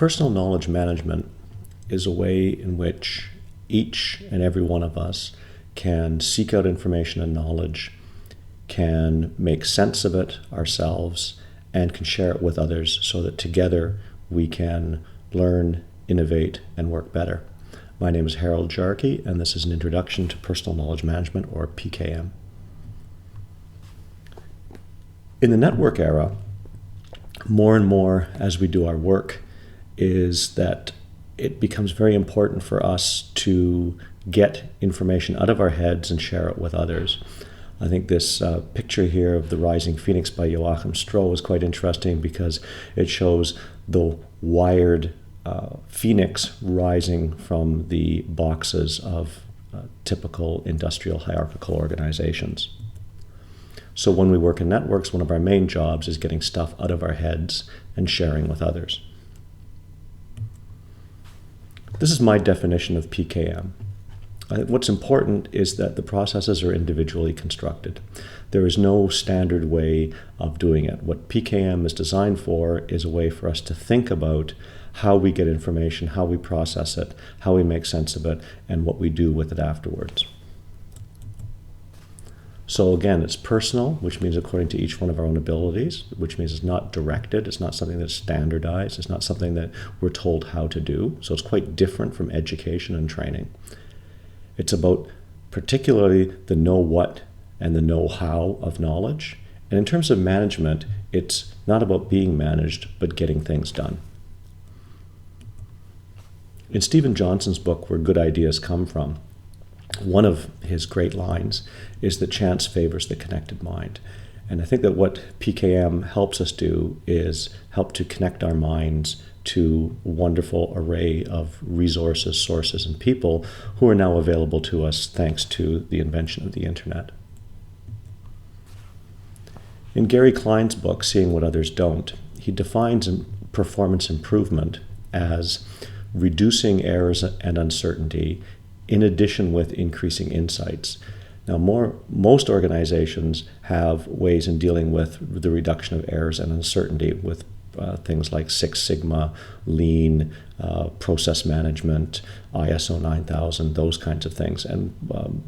Personal knowledge management is a way in which each and every one of us can seek out information and knowledge, can make sense of it ourselves, and can share it with others so that together we can learn, innovate, and work better. My name is Harold Jarkey, and this is an introduction to personal knowledge management, or PKM. In the network era, more and more as we do our work, is that it becomes very important for us to get information out of our heads and share it with others. I think this picture here of the rising phoenix by Joachim Stroh is quite interesting because it shows the wired phoenix rising from the boxes of typical industrial hierarchical organizations. So when we work in networks, one of our main jobs is getting stuff out of our heads and sharing with others. This is my definition of PKM. What's important is that the processes are individually constructed. There is no standard way of doing it. What PKM is designed for is a way for us to think about how we get information, how we process it, how we make sense of it, and what we do with it afterwards. So again, it's personal, which means according to each one of our own abilities, which means it's not directed, it's not something that's standardized, it's not something that we're told how to do. So it's quite different from education and training. It's about particularly the know what and the know how of knowledge. And in terms of management, it's not about being managed, but getting things done. In Stephen Johnson's book, Where Good Ideas Come From, one of his great lines is that chance favors the connected mind. And I think that what PKM helps us do is help to connect our minds to a wonderful array of resources, sources, and people who are now available to us thanks to the invention of the internet. In Gary Klein's book, Seeing What Others Don't, he defines performance improvement as reducing errors and uncertainty in addition with increasing insights. Now, most organizations have ways in dealing with the reduction of errors and uncertainty with things like Six Sigma, Lean, process management, ISO 9000, those kinds of things. And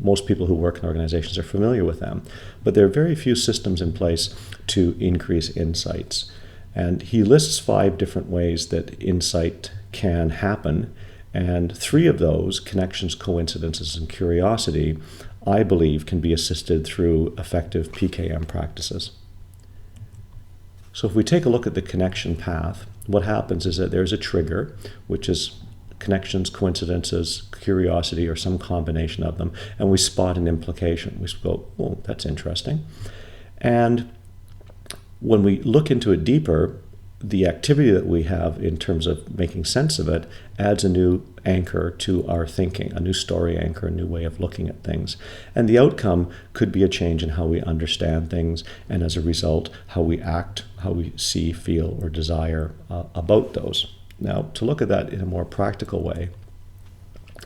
most people who work in organizations are familiar with them. But there are very few systems in place to increase insights. And he lists 5 different ways that insight can happen. And 3 of those, connections, coincidences, and curiosity, I believe can be assisted through effective PKM practices. So if we take a look at the connection path, what happens is that there's a trigger, which is connections, coincidences, curiosity, or some combination of them, and we spot an implication. We go, oh, that's interesting. And when we look into it deeper, the activity that we have in terms of making sense of it adds a new anchor to our thinking, a new story anchor, a new way of looking at things. And the outcome could be a change in how we understand things, and as a result, how we act, how we see, feel, or desire about those. Now, to look at that in a more practical way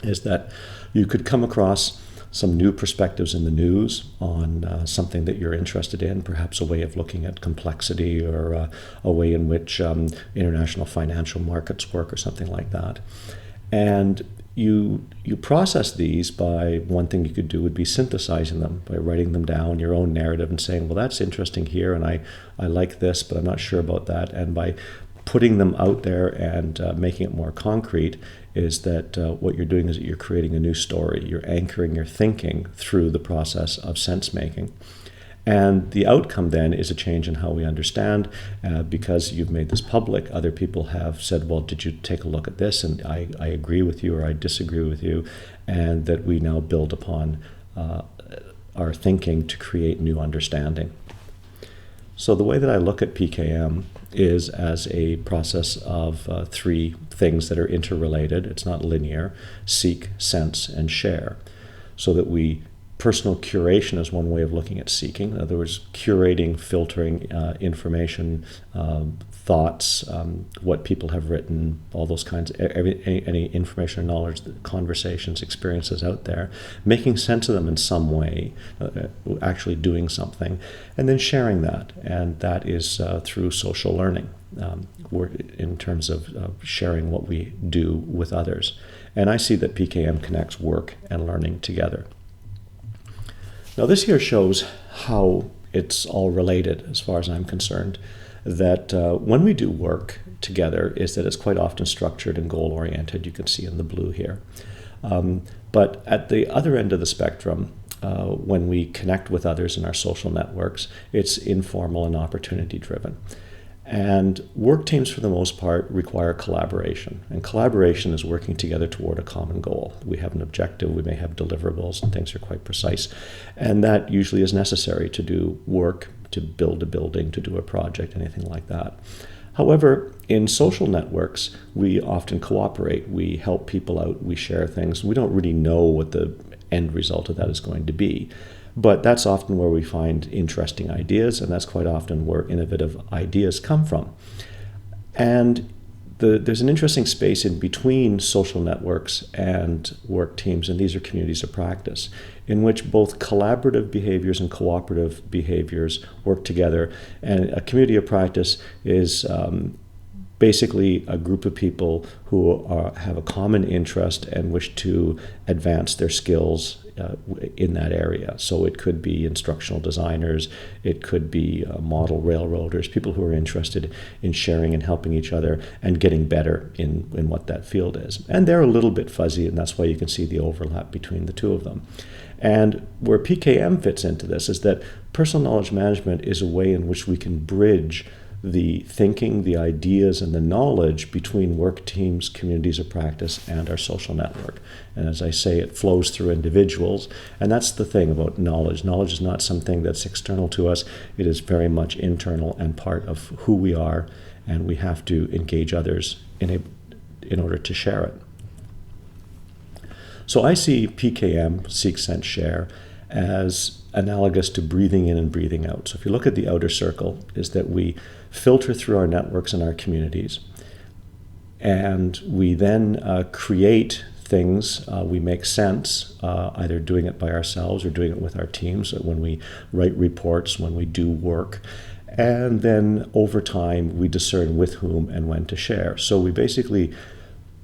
is that you could come across some new perspectives in the news on something that you're interested in, perhaps a way of looking at complexity or a way in which international financial markets work or something like that. And you process these by, one thing you could do would be synthesizing them, by writing them down, your own narrative, and saying, well, that's interesting here, and I like this, but I'm not sure about that. And by putting them out there and making it more concrete is that what you're doing is that you're creating a new story. You're anchoring your thinking through the process of sense making. And the outcome then is a change in how we understand because you've made this public. Other people have said, well, did you take a look at this? And I agree with you or I disagree with you. And that we now build upon our thinking to create new understanding. So the way that I look at PKM is as a process of 3 things that are interrelated. It's not linear: seek, sense, and share. So that personal curation is one way of looking at seeking. In other words, curating, filtering information, thoughts, what people have written, all those kinds, any information or knowledge, conversations, experiences out there, making sense of them in some way, actually doing something, and then sharing that. And that is through social learning. in terms of sharing what we do with others. And I see that PKM connects work and learning together. Now this here shows how it's all related as far as I'm concerned. That when we do work together is that it's quite often structured and goal-oriented. You can see in the blue here. But at the other end of the spectrum, when we connect with others in our social networks, it's informal and opportunity-driven. And work teams, for the most part, require collaboration. And collaboration is working together toward a common goal. We have an objective, we may have deliverables, and things are quite precise. And that usually is necessary to do work, to build a building, to do a project, anything like that. However, in social networks, we often cooperate. We help people out, we share things. We don't really know what the end result of that is going to be. But that's often where we find interesting ideas, and that's quite often where innovative ideas come from. And there's an interesting space in between social networks and work teams, and these are communities of practice, in which both collaborative behaviors and cooperative behaviors work together. And a community of practice is basically a group of people who have a common interest and wish to advance their skills in that area. So it could be instructional designers, it could be model railroaders, people who are interested in sharing and helping each other and getting better in what that field is. And they're a little bit fuzzy, and that's why you can see the overlap between the two of them. And where PKM fits into this is that personal knowledge management is a way in which we can bridge the thinking, the ideas, and the knowledge between work teams, communities of practice, and our social network. And as I say, it flows through individuals. And that's the thing about knowledge. Knowledge is not something that's external to us. It is very much internal and part of who we are, and we have to engage others in order to share it. So I see PKM, Seek, Sense, Share, as analogous to breathing in and breathing out. So if you look at the outer circle, is that we filter through our networks and our communities, and we then create things. We make sense, either doing it by ourselves or doing it with our teams, when we write reports, when we do work. And then over time, we discern with whom and when to share. So we basically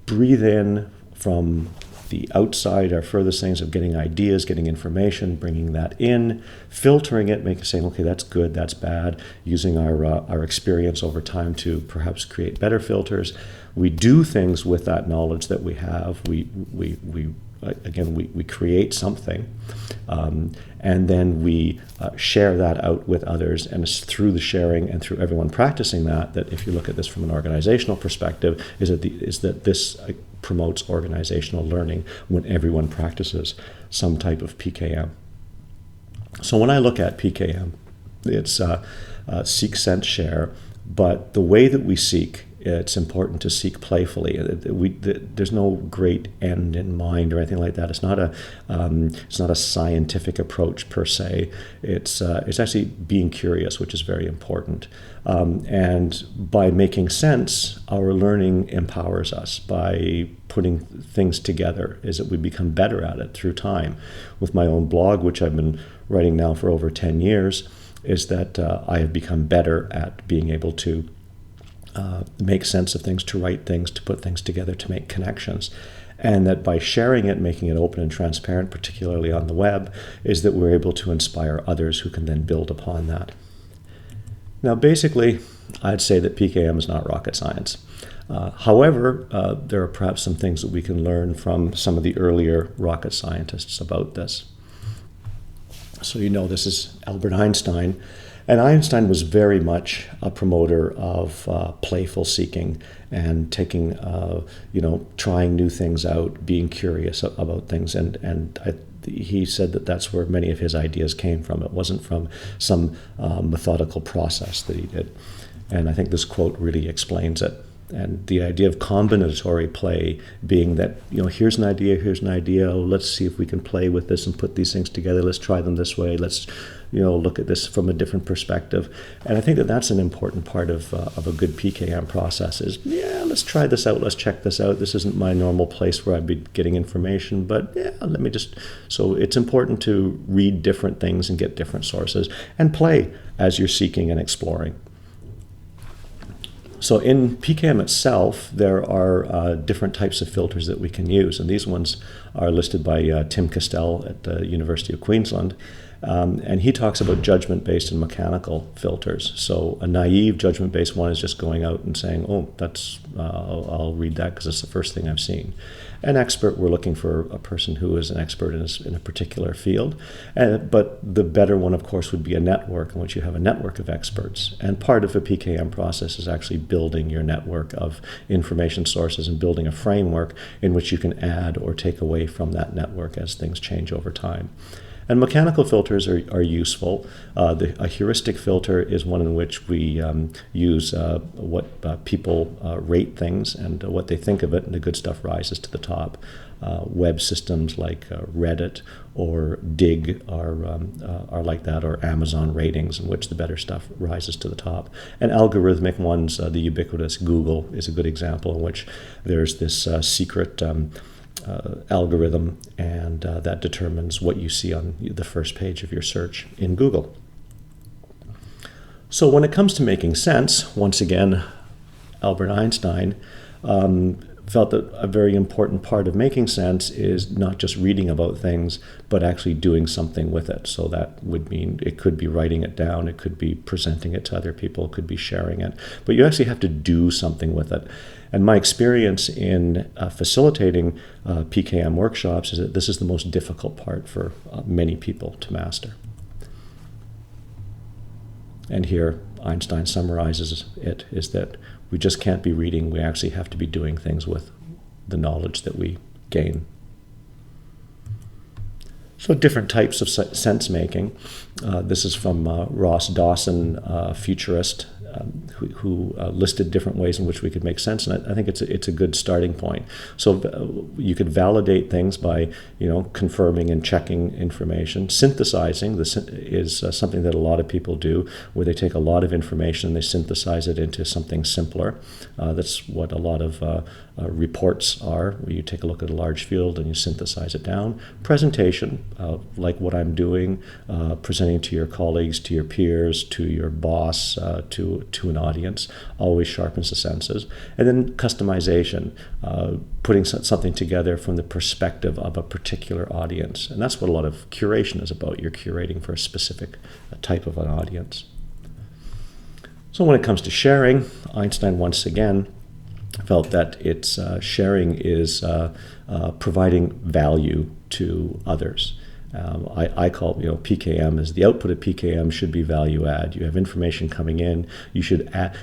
breathe in from the outside, our furthest things of getting ideas, getting information, bringing that in, filtering it, saying, okay, that's good, that's bad, using our experience over time to perhaps create better filters. We do things with that knowledge that we have. We create something, and then we share that out with others. And it's through the sharing and through everyone practicing that if you look at this from an organizational perspective, is that this promotes organizational learning when everyone practices some type of PKM. So when I look at PKM, it's Seek, Sense, Share, but the way that we seek, it's important to seek playfully. There's no great end in mind or anything like that. It's not a scientific approach per se. It's actually being curious, which is very important. And by making sense, our learning empowers us. By putting things together, is that we become better at it through time. With my own blog, which I've been writing now for over 10 years, is that I have become better at being able to make sense of things, to write things, to put things together, to make connections. And that by sharing it, making it open and transparent, particularly on the web, is that we're able to inspire others who can then build upon that. Now, basically, I'd say that PKM is not rocket science. However, there are perhaps some things that we can learn from some of the earlier rocket scientists about this. So this is Albert Einstein. And Einstein was very much a promoter of playful seeking and taking, trying new things out, being curious about things. He said that that's where many of his ideas came from. It wasn't from some methodical process that he did. And I think this quote really explains it. And the idea of combinatory play being that, here's an idea, let's see if we can play with this and put these things together, let's try them this way, let's, look at this from a different perspective. And I think that that's an important part of a good PKM process is, let's try this out, let's check this out. This isn't my normal place where I'd be getting information, but so it's important to read different things and get different sources and play as you're seeking and exploring. So in PKM itself, there are different types of filters that we can use, and these ones are listed by Tim Castell at the University of Queensland. And he talks about judgment-based and mechanical filters. So a naive judgment-based one is just going out and saying, oh, I'll read that because it's the first thing I've seen. An expert, we're looking for a person who is an expert in a particular field. But the better one, of course, would be a network in which you have a network of experts. And part of a PKM process is actually building your network of information sources and building a framework in which you can add or take away from that network as things change over time. And mechanical filters are useful. A heuristic filter is one in which we use what people rate things and what they think of it, and the good stuff rises to the top. Web systems like Reddit or Dig are like that, or Amazon ratings, in which the better stuff rises to the top. And algorithmic ones, the ubiquitous Google is a good example in which there's this secret algorithm, and that determines what you see on the first page of your search in Google. So when it comes to making sense, once again, Albert Einstein felt that a very important part of making sense is not just reading about things, but actually doing something with it. So that would mean it could be writing it down, it could be presenting it to other people, it could be sharing it, but you actually have to do something with it. And my experience in facilitating PKM workshops is that this is the most difficult part for many people to master. And here Einstein summarizes it, is that we just can't be reading, we actually have to be doing things with the knowledge that we gain. So different types of sense making. This is from Ross Dawson, a futurist, who listed different ways in which we could make sense, and I think it's a good starting point. So you could validate things by confirming and checking information. Synthesizing is something that a lot of people do, where they take a lot of information and they synthesize it into something simpler. That's what a lot of reports are, where you take a look at a large field and you synthesize it down. Presentation, like what I'm doing, presenting to your colleagues, to your peers, to your boss, to an audience, always sharpens the senses. And then customization, putting something together from the perspective of a particular audience. And that's what a lot of curation is about. You're curating for a specific type of an audience. So when it comes to sharing, Einstein once again felt that it's sharing is providing value to others. I call PKM as the output of PKM should be value add. You have information coming in, you should add,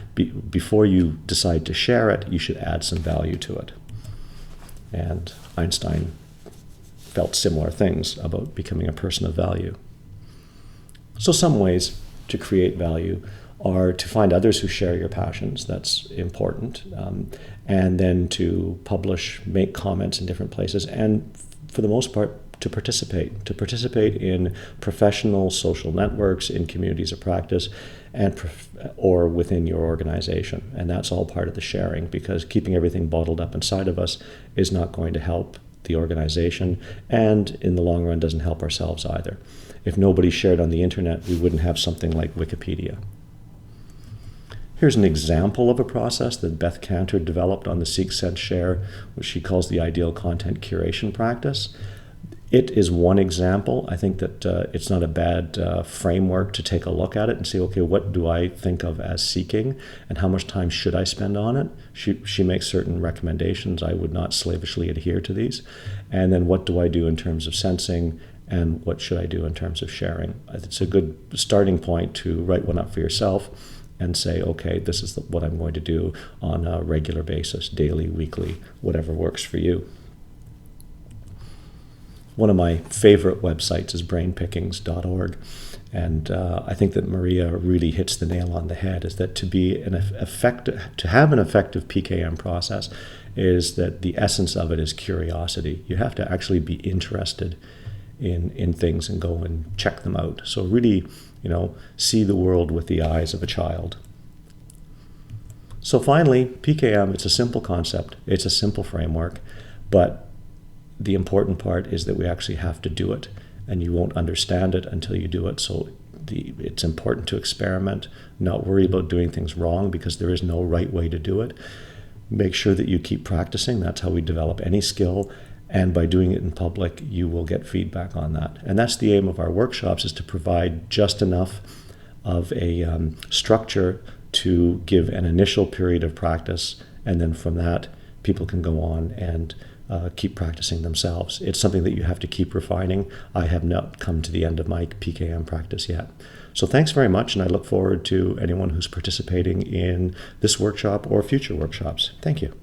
before you decide to share it, you should add some value to it. And Einstein felt similar things about becoming a person of value. So some ways to create value are to find others who share your passions. That's important. And then to publish, make comments in different places, and for the most part, to participate in professional social networks, in communities of practice, or within your organization. And that's all part of the sharing, because keeping everything bottled up inside of us is not going to help the organization, and in the long run doesn't help ourselves either. If nobody shared on the internet, we wouldn't have something like Wikipedia. Here's an example of a process that Beth Cantor developed on the Seek, Sense, Share, which she calls the ideal content curation practice. It is one example. I think that it's not a bad framework to take a look at it and say, okay, what do I think of as seeking, and how much time should I spend on it? She makes certain recommendations. I would not slavishly adhere to these. And then what do I do in terms of sensing, and what should I do in terms of sharing? It's a good starting point to write one up for yourself and say, okay, this is what I'm going to do on a regular basis, daily, weekly, whatever works for you. One of my favorite websites is brainpickings.org, and I think that Maria really hits the nail on the head, is that to have an effective PKM process is that the essence of it is curiosity. You have to actually be interested in things and go and check them out. So really, see the world with the eyes of a child. So finally, PKM, it's a simple concept, it's a simple framework, but the important part is that we actually have to do it, and you won't understand it until you do it. So it's important to experiment, not worry about doing things wrong because there is no right way to do it. Make sure that you keep practicing. That's how we develop any skill. And by doing it in public, you will get feedback on that. And that's the aim of our workshops, is to provide just enough of a structure to give an initial period of practice. And then from that, people can go on and keep practicing themselves. It's something that you have to keep refining. I have not come to the end of my PKM practice yet. So thanks very much, and I look forward to anyone who's participating in this workshop or future workshops. Thank you.